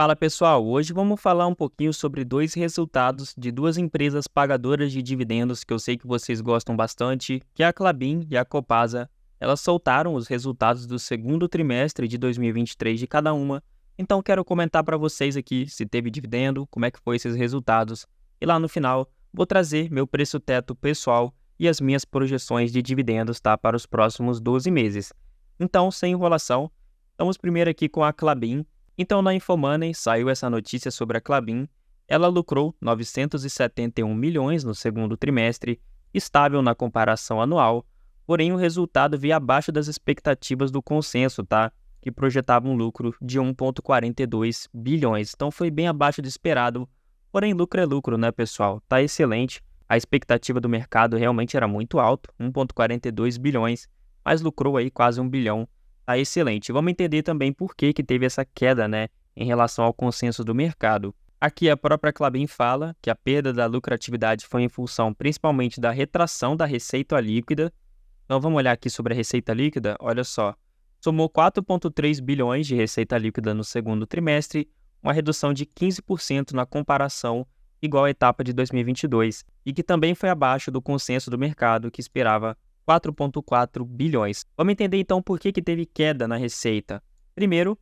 Fala pessoal, hoje vamos falar um pouquinho sobre dois resultados de duas empresas pagadoras de dividendos que eu sei que vocês gostam bastante, que é a Klabin e a Copasa. Elas soltaram os resultados do segundo trimestre de 2023 de cada uma, então quero comentar para vocês aqui se teve dividendo, como é que foi esses resultados, e lá no final vou trazer meu preço teto pessoal e as minhas projeções de dividendos, tá, para os próximos 12 meses. Então, sem enrolação, vamos primeiro aqui com a Klabin. Então, na Infomoney saiu essa notícia sobre a Klabin. Ela lucrou 971 milhões no segundo trimestre, estável na comparação anual, porém o resultado veio abaixo das expectativas do consenso, tá? Que projetava um lucro de 1,42 bilhões. Então foi bem abaixo do esperado, porém lucro é lucro, né, pessoal? Tá excelente. A expectativa do mercado realmente era muito alta, 1,42 bilhões, mas lucrou aí quase 1 bilhão. Tá excelente. Vamos entender também por que teve essa queda, né, em relação ao consenso do mercado. Aqui a própria Klabin fala que a perda da lucratividade foi em função principalmente da retração da receita líquida. Então vamos olhar aqui sobre a receita líquida, olha só. Somou 4,3 bilhões de receita líquida no segundo trimestre, uma redução de 15% na comparação igual à etapa de 2022, e que também foi abaixo do consenso do mercado, que esperava 4,4 bilhões. Vamos entender então por que teve queda na receita. Primeiro,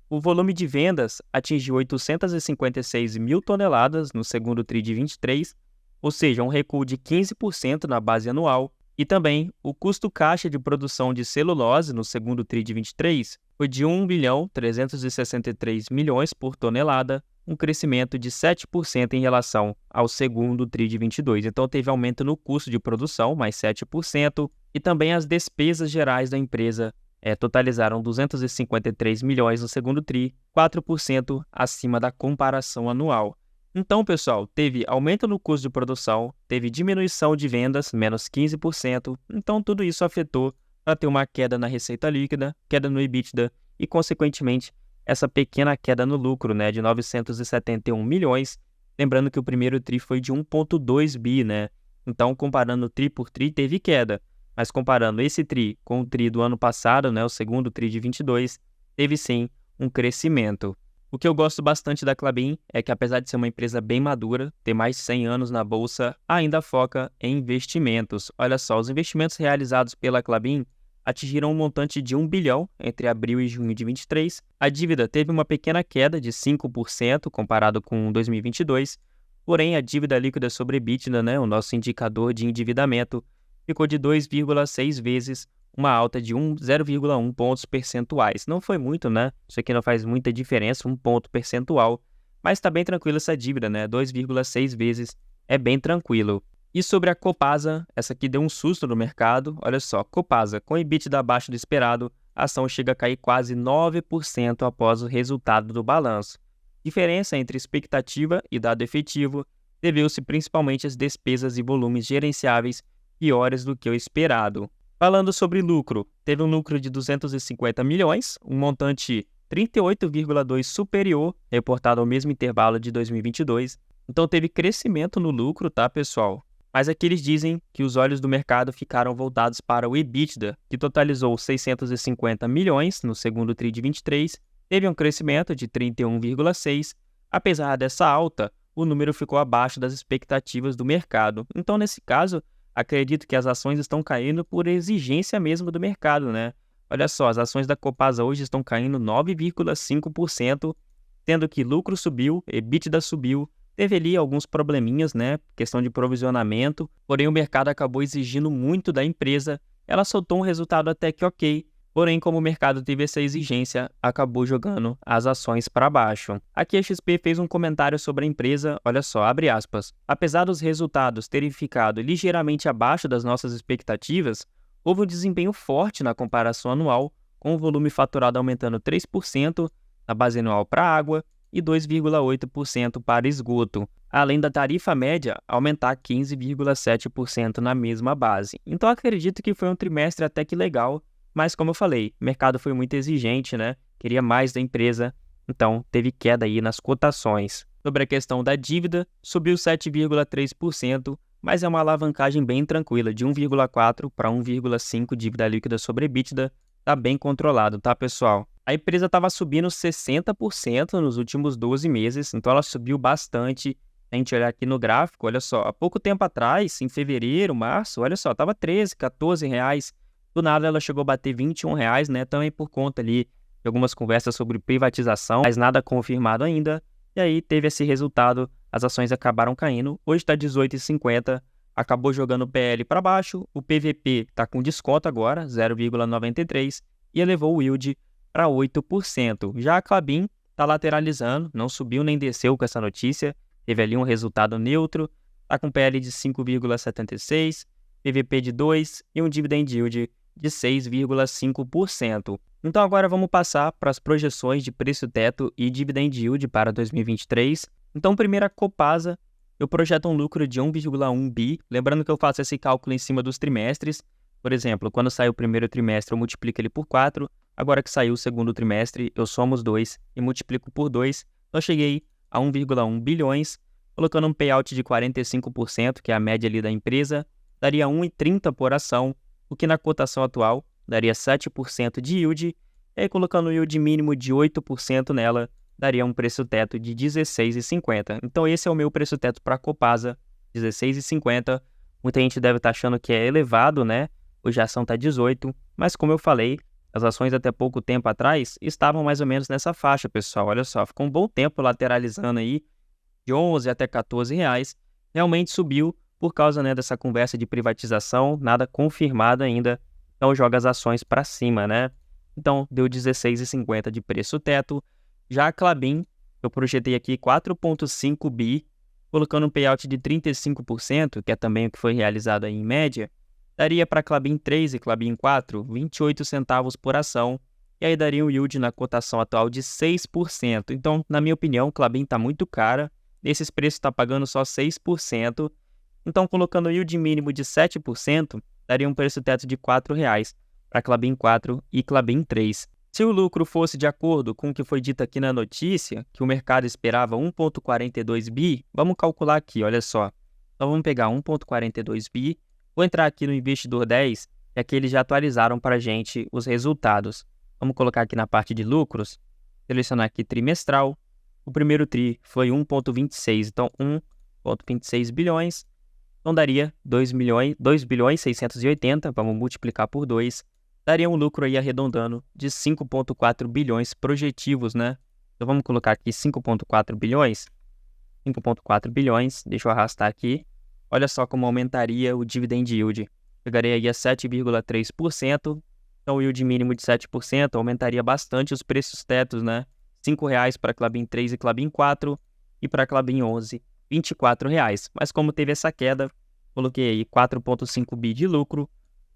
o volume de vendas atingiu 856 mil toneladas no segundo TRI de 23, ou seja, um recuo de 15% na base anual. E também o custo caixa de produção de celulose no segundo TRI de 23 foi de 1 bilhão 363 milhões por tonelada, um crescimento de 7% em relação ao segundo TRI de 22. Então, teve aumento no custo de produção, mais 7%, e também as despesas gerais da empresa totalizaram 253 milhões no segundo TRI, 4% acima da comparação anual. Então, pessoal, teve aumento no custo de produção, teve diminuição de vendas, menos 15%, então tudo isso afetou para ter uma queda na receita líquida, queda no EBITDA e, consequentemente, essa pequena queda no lucro, né, de 971 milhões, lembrando que o primeiro TRI foi de 1,2 bi, né? Então, comparando TRI por TRI, teve queda, mas comparando esse TRI com o TRI do ano passado, né, o segundo TRI de 22, teve sim um crescimento. O que eu gosto bastante da Klabin é que, apesar de ser uma empresa bem madura, ter mais de 100 anos na bolsa, ainda foca em investimentos. Olha só, os investimentos realizados pela Klabin atingiram um montante de 1 bilhão entre abril e junho de 23. A dívida teve uma pequena queda de 5% comparado com 2022, porém a dívida líquida sobre EBITDA, né, o nosso indicador de endividamento, ficou de 2,6 vezes, uma alta de 0,1 pontos percentuais. Não foi muito, né? Isso aqui não faz muita diferença, 1 ponto percentual, mas está bem tranquilo essa dívida, né? 2,6 vezes é bem tranquilo. E sobre a Copasa, essa aqui deu um susto no mercado. Olha só, Copasa, com EBITDA abaixo do esperado, a ação chega a cair quase 9% após o resultado do balanço. Diferença entre expectativa e dado efetivo deveu-se principalmente às despesas e volumes gerenciáveis piores do que o esperado. Falando sobre lucro, teve um lucro de 250 milhões, um montante 38,2% superior, reportado ao mesmo intervalo de 2022. Então teve crescimento no lucro, tá, pessoal? Mas aqui eles dizem que os olhos do mercado ficaram voltados para o EBITDA, que totalizou 650 milhões no segundo TRI de 23, teve um crescimento de 31,6%. Apesar dessa alta, o número ficou abaixo das expectativas do mercado. Então, nesse caso, acredito que as ações estão caindo por exigência mesmo do mercado, né? Olha só, as ações da Copasa hoje estão caindo 9,5%, tendo que lucro subiu, EBITDA subiu, teve ali alguns probleminhas, né? Questão de provisionamento, porém o mercado acabou exigindo muito da empresa. Ela soltou um resultado até que ok, porém como o mercado teve essa exigência, acabou jogando as ações para baixo. Aqui a XP fez um comentário sobre a empresa, olha só, abre aspas. Apesar dos resultados terem ficado ligeiramente abaixo das nossas expectativas, houve um desempenho forte na comparação anual, com o volume faturado aumentando 3% na base anual para água e 2,8% para esgoto, além da tarifa média aumentar 15,7% na mesma base. Então acredito que foi um trimestre até que legal, mas como eu falei, o mercado foi muito exigente, né? Queria mais da empresa, então teve queda aí nas cotações. Sobre a questão da dívida, subiu 7,3%, mas é uma alavancagem bem tranquila, de 1,4 para 1,5 dívida líquida sobre EBITDA, tá bem controlado, tá, pessoal? A empresa estava subindo 60% nos últimos 12 meses, então ela subiu bastante. A gente olhar aqui no gráfico, olha só, há pouco tempo atrás, em fevereiro, março, olha só, estava 13, 14 reais. Do nada ela chegou a bater 21 reais, né? Também por conta ali de algumas conversas sobre privatização, mas nada confirmado ainda. E aí teve esse resultado, as ações acabaram caindo. Hoje está 18,50, acabou jogando o PL para baixo, o PVP está com desconto agora, 0,93, e elevou o yield para 8%. Já a Klabin está lateralizando, não subiu nem desceu com essa notícia, teve ali um resultado neutro, está com PL de 5,76, PVP de 2 e um dividend yield de 6,5%. Então agora vamos passar para as projeções de preço-teto e dividend yield para 2023. Então primeiro a Copasa, eu projeto um lucro de 1,1 bi, lembrando que eu faço esse cálculo em cima dos trimestres. Por exemplo, quando sai o primeiro trimestre eu multiplico ele por 4, agora que saiu o segundo trimestre eu somo os 2 e multiplico por 2, então eu cheguei a 1,1 bilhões, colocando um payout de 45%, que é a média ali da empresa, daria 1,30 por ação, o que na cotação atual daria 7% de yield, e aí colocando o yield mínimo de 8% nela, daria um preço-teto de 16,50. Então esse é o meu preço-teto para a Copasa, 16,50. Muita gente deve estar achando que é elevado, né? Hoje a ação está 18, mas como eu falei, as ações até pouco tempo atrás estavam mais ou menos nessa faixa, pessoal. Olha só, ficou um bom tempo lateralizando aí, de 11 até 14 reais. Realmente subiu por causa, né, dessa conversa de privatização, nada confirmado ainda. Então joga as ações para cima, né? Então deu 16,50 de preço-teto. Já a Klabin, eu projetei aqui 4,5 bi, colocando um payout de 35%, que é também o que foi realizado aí em média, daria para Klabin 3 e Klabin 4, 28 centavos por ação, e aí daria um yield na cotação atual de 6%. Então, na minha opinião, Klabin está muito cara, nesses preços está pagando só 6%, então colocando o yield mínimo de 7%, daria um preço-teto de R$ 4,00 para Klabin 4 e Klabin 3. Se o lucro fosse de acordo com o que foi dito aqui na notícia, que o mercado esperava 1,42 bi, vamos calcular aqui, olha só. Então vamos pegar 1,42 bi, vou entrar aqui no Investidor 10, e aqui eles já atualizaram para a gente os resultados. Vamos colocar aqui na parte de lucros, selecionar aqui trimestral. O primeiro TRI foi 1,26, então 1,26 bilhões, então daria 2 bilhões 680, vamos multiplicar por 2, daria um lucro aí arredondando de 5,4 bilhões projetivos, né? Então vamos colocar aqui 5,4 bilhões. 5,4 bilhões, deixa eu arrastar aqui. Olha só como aumentaria o dividend yield. Chegaria aí a 7,3%. Então o yield mínimo de 7% aumentaria bastante os preços tetos, né? R$ 5,00 para Klabin 3 e Klabin 4 e para Klabin 11, R$ 24,00. Mas como teve essa queda, coloquei aí 4,5 bi de lucro,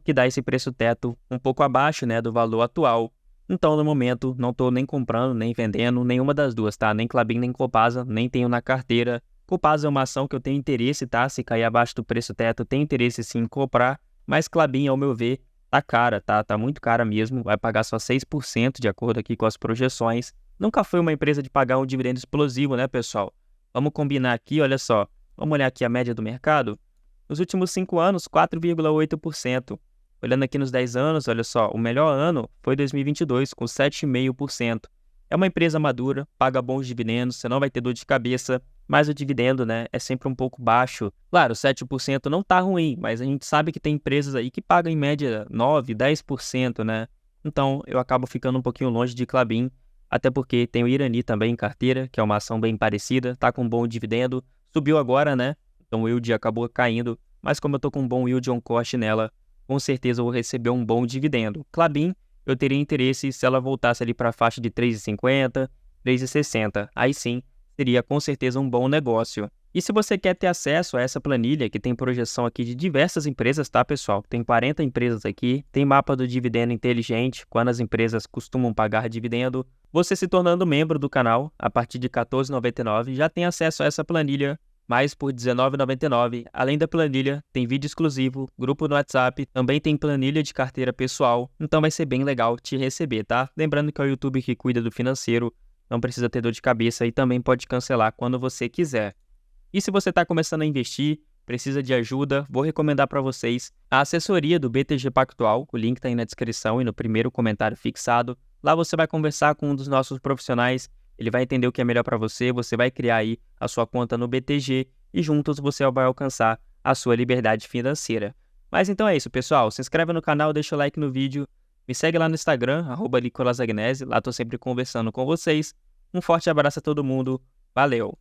que dá esse preço teto um pouco abaixo, né, do valor atual. Então, no momento, não estou nem comprando, nem vendendo, nenhuma das duas, tá? Nem Klabin, nem Copasa, nem tenho na carteira. Copasa é uma ação que eu tenho interesse, tá? Se cair abaixo do preço teto, tenho interesse sim em comprar, mas Klabin, ao meu ver, tá cara, tá? Tá muito cara mesmo, vai pagar só 6% de acordo aqui com as projeções. Nunca foi uma empresa de pagar um dividendo explosivo, né, pessoal? Vamos combinar aqui, olha só. Vamos olhar aqui a média do mercado. Nos últimos 5 anos, 4,8%. Olhando aqui nos 10 anos, olha só, o melhor ano foi 2022, com 7,5%. É uma empresa madura, paga bons dividendos, você não vai ter dor de cabeça, mas o dividendo, né, é sempre um pouco baixo. Claro, 7% não tá ruim, mas a gente sabe que tem empresas aí que pagam em média 9%, 10%, né? Então, eu acabo ficando um pouquinho longe de Klabin, até porque tem o Irani também em carteira, que é uma ação bem parecida, tá com um bom dividendo, subiu agora, né? Então o yield acabou caindo, mas como eu tô com um bom yield on cost nela, com certeza eu vou receber um bom dividendo. Klabin, eu teria interesse se ela voltasse ali para a faixa de 3,50, 3,60. Aí sim, seria com certeza um bom negócio. E se você quer ter acesso a essa planilha, que tem projeção aqui de diversas empresas, tá, pessoal? Tem 40 empresas aqui, tem mapa do dividendo inteligente, quando as empresas costumam pagar dividendo. Você se tornando membro do canal, a partir de R$ 14,99, já tem acesso a essa planilha, mas por R$ 19,99, além da planilha, tem vídeo exclusivo, grupo no WhatsApp, também tem planilha de carteira pessoal, então vai ser bem legal te receber, tá? Lembrando que é o YouTube que cuida do financeiro, não precisa ter dor de cabeça e também pode cancelar quando você quiser. E se você está começando a investir, precisa de ajuda, vou recomendar para vocês a assessoria do BTG Pactual, o link está aí na descrição e no primeiro comentário fixado. Lá você vai conversar com um dos nossos profissionais, ele vai entender o que é melhor para você, você vai criar aí a sua conta no BTG e juntos você vai alcançar a sua liberdade financeira. Mas então é isso, pessoal. Se inscreve no canal, deixa o like no vídeo, me segue lá no Instagram, @NicolasAgnese, lá estou sempre conversando com vocês. Um forte abraço a todo mundo, valeu!